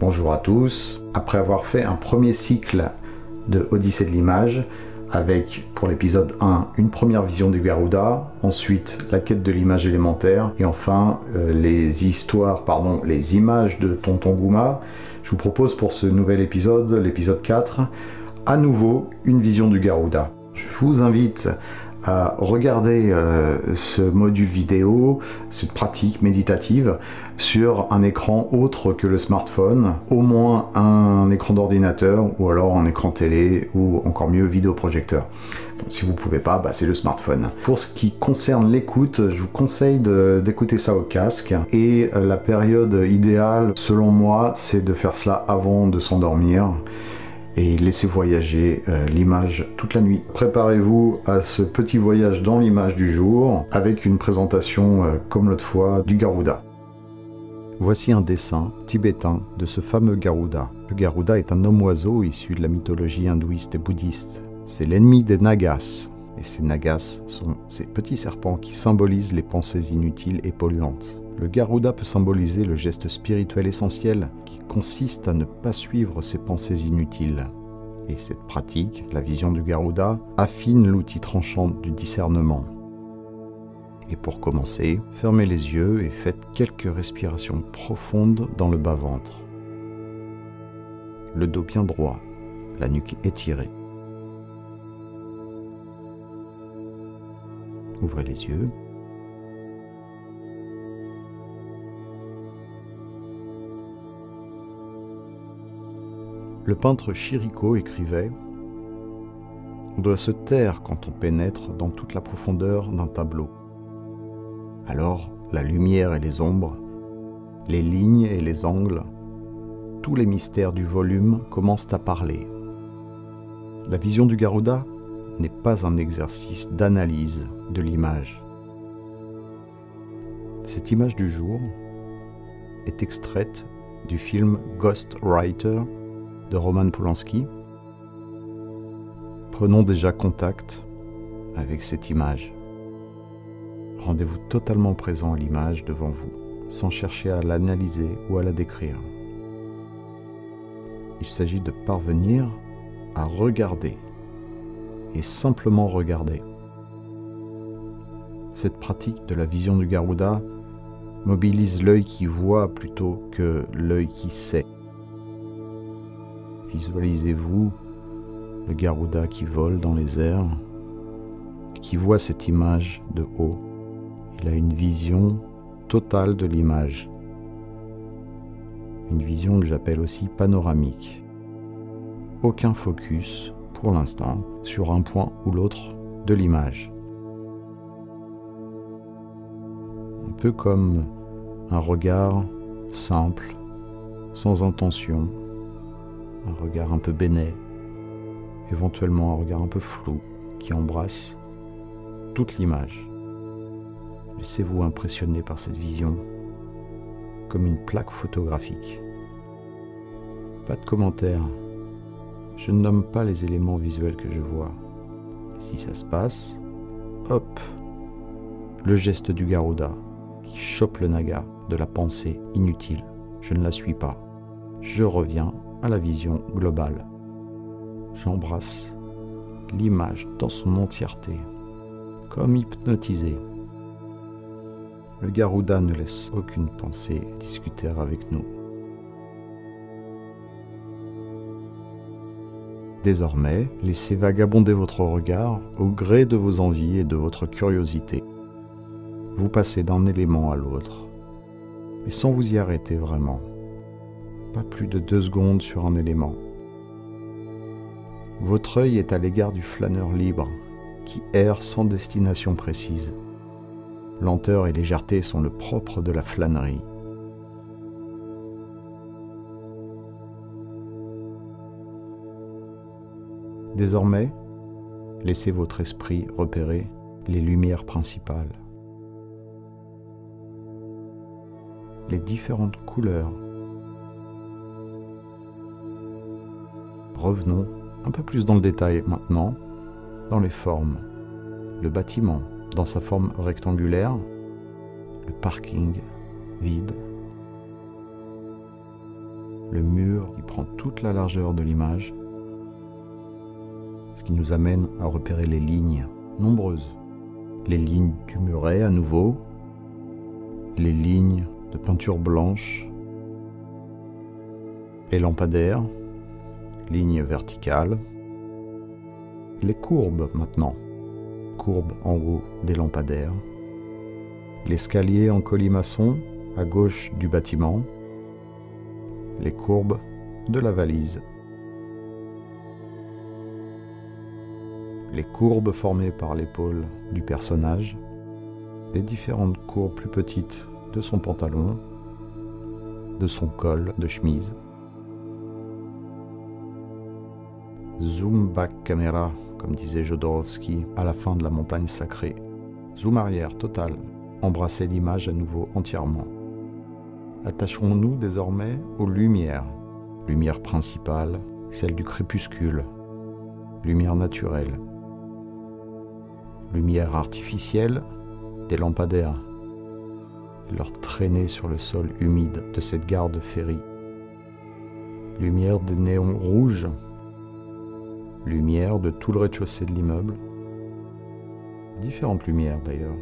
Bonjour à tous. Après avoir fait un premier cycle de Odyssée de l'image, avec pour l'épisode 1 une première vision du Garuda, ensuite la quête de l'image élémentaire et enfin les images de Tonton Gouma, je vous propose pour ce nouvel épisode, l'épisode 4, à nouveau une vision du Garuda. Je vous invite à regarder ce module vidéo, cette pratique méditative sur un écran autre que le smartphone, au moins un écran d'ordinateur ou alors un écran télé ou encore mieux vidéoprojecteur. Bon, si vous ne pouvez pas, c'est le smartphone. Pour ce qui concerne l'écoute, je vous conseille d'écouter ça au casque et la période idéale selon moi c'est de faire cela avant de s'endormir et laissez voyager l'image toute la nuit. Préparez-vous à ce petit voyage dans l'image du jour avec une présentation comme l'autre fois du Garuda. Voici un dessin tibétain de ce fameux Garuda. Le Garuda est un homme-oiseau issu de la mythologie hindouiste et bouddhiste. C'est l'ennemi des Nagas. Et ces Nagas sont ces petits serpents qui symbolisent les pensées inutiles et polluantes. Le Garuda peut symboliser le geste spirituel essentiel qui consiste à ne pas suivre ses pensées inutiles. Et cette pratique, la vision du Garuda, affine l'outil tranchant du discernement. Et pour commencer, fermez les yeux et faites quelques respirations profondes dans le bas-ventre. Le dos bien droit, la nuque étirée. Ouvrez les yeux. Le peintre Chirico écrivait « On doit se taire quand on pénètre dans toute la profondeur d'un tableau. Alors, la lumière et les ombres, les lignes et les angles, tous les mystères du volume commencent à parler. La vision du Garuda n'est pas un exercice d'analyse de l'image. Cette image du jour est extraite du film Ghostwriter de Roman Polanski. Prenons déjà contact avec cette image. Rendez-vous totalement présent à l'image devant vous, sans chercher à l'analyser ou à la décrire. Il s'agit de parvenir à regarder, et simplement regarder. Cette pratique de la vision du Garuda mobilise l'œil qui voit plutôt que l'œil qui sait. Visualisez-vous le Garuda qui vole dans les airs, qui voit cette image de haut. Il a une vision totale de l'image. Une vision que j'appelle aussi panoramique. Aucun focus, pour l'instant, sur un point ou l'autre de l'image. Un peu comme un regard simple, sans intention, un regard un peu bénet, éventuellement un regard un peu flou qui embrasse toute l'image. Laissez-vous impressionner par cette vision comme une plaque photographique. Pas de commentaires. Je ne nomme pas les éléments visuels que je vois. Si ça se passe, hop, le geste du Garuda qui chope le naga de la pensée inutile. Je ne la suis pas. Je reviens à la vision globale. J'embrasse l'image dans son entièreté, comme hypnotisé. Le Garuda ne laisse aucune pensée discuter avec nous. Désormais, laissez vagabonder votre regard au gré de vos envies et de votre curiosité. Vous passez d'un élément à l'autre, mais sans vous y arrêter vraiment. Pas plus de 2 secondes sur un élément. Votre œil est à l'égard du flâneur libre, qui erre sans destination précise. Lenteur et légèreté sont le propre de la flânerie. Désormais, laissez votre esprit repérer les lumières principales, les différentes couleurs. Revenons un peu plus dans le détail maintenant, dans les formes. Le bâtiment, dans sa forme rectangulaire, le parking vide, le mur qui prend toute la largeur de l'image, ce qui nous amène à repérer les lignes nombreuses. Les lignes du muret à nouveau, les lignes de peinture blanche, les lampadaires, lignes verticales, les courbes maintenant, courbes en haut des lampadaires, l'escalier en colimaçon à gauche du bâtiment, les courbes de la valise, les courbes formées par l'épaule du personnage, les différentes courbes plus petites de son pantalon, de son col de chemise. Zoom back caméra, comme disait Jodorowsky à la fin de La Montagne Sacrée. Zoom arrière total, embrasser l'image à nouveau entièrement. Attachons-nous désormais aux lumières. Lumière principale, celle du crépuscule. Lumière naturelle. Lumière artificielle, des lampadaires. Leur traînée sur le sol humide de cette gare de ferry. Lumière des néons rouges. Lumière de tout le rez-de-chaussée de l'immeuble. Différentes lumières d'ailleurs.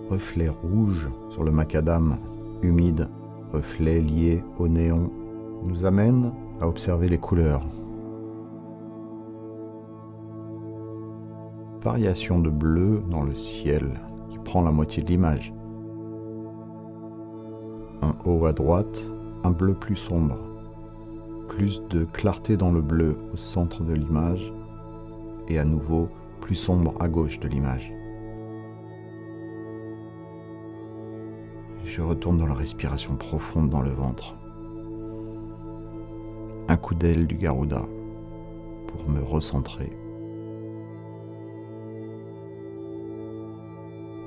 Reflets rouges sur le macadam humide, reflets liés au néon, nous amènent à observer les couleurs. Variation de bleu dans le ciel qui prend la moitié de l'image. En haut à droite, un bleu plus sombre. Plus de clarté dans le bleu au centre de l'image et à nouveau plus sombre à gauche de l'image. Je retourne dans la respiration profonde dans le ventre. Un coup d'aile du Garuda pour me recentrer.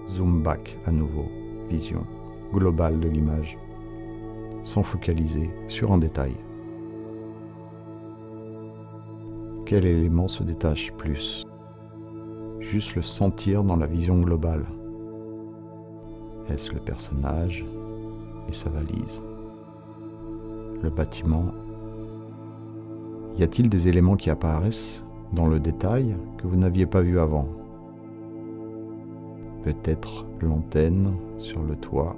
Zoom back à nouveau, vision globale de l'image, sans focaliser sur un détail. Quel élément se détache plus? Juste le sentir dans la vision globale. Est-ce le personnage et sa valise? Le bâtiment? Y a-t-il des éléments qui apparaissent dans le détail que vous n'aviez pas vu avant? Peut-être l'antenne sur le toit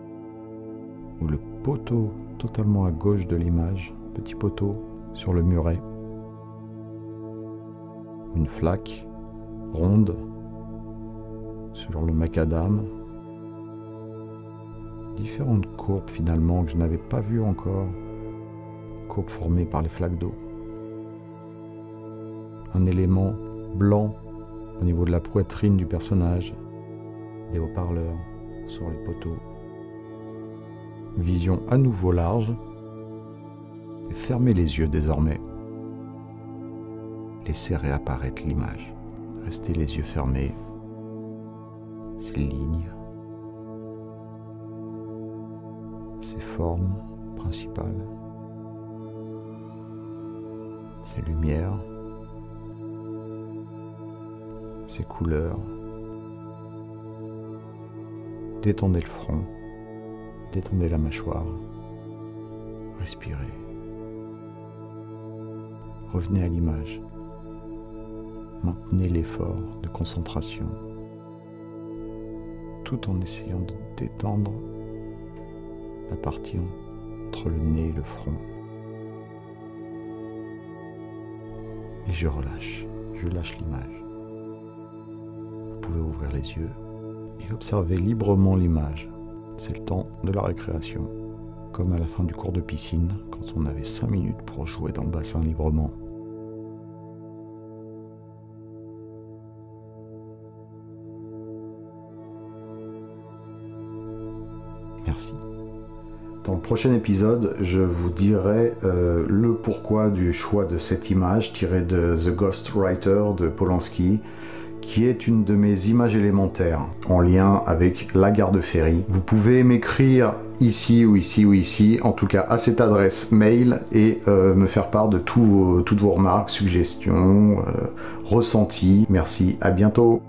ou le poteau totalement à gauche de l'image, petit poteau sur le muret. Une flaque ronde sur le macadam. Différentes courbes finalement que je n'avais pas vues encore. Courbes formées par les flaques d'eau. Un élément blanc au niveau de la poitrine du personnage. Des haut-parleurs sur les poteaux. Vision à nouveau large. Et fermez les yeux désormais. Laissez réapparaître l'image. Restez les yeux fermés. Ces lignes. Ces formes principales. Ces lumières. Ces couleurs. Détendez le front. Détendez la mâchoire. Respirez. Revenez à l'image. Maintenez l'effort de concentration tout en essayant de détendre la partie entre le nez et le front. Et je relâche, je lâche l'image. Vous pouvez ouvrir les yeux et observer librement l'image. C'est le temps de la récréation, comme à la fin du cours de piscine, quand on avait 5 minutes pour jouer dans le bassin librement. Merci. Dans le prochain épisode, je vous dirai le pourquoi du choix de cette image tirée de The Ghostwriter de Polanski, qui est une de mes images élémentaires en lien avec la gare de ferry. Vous pouvez m'écrire ici ou ici ou ici, en tout cas à cette adresse mail, et me faire part de toutes vos remarques, suggestions, ressentis. Merci, à bientôt.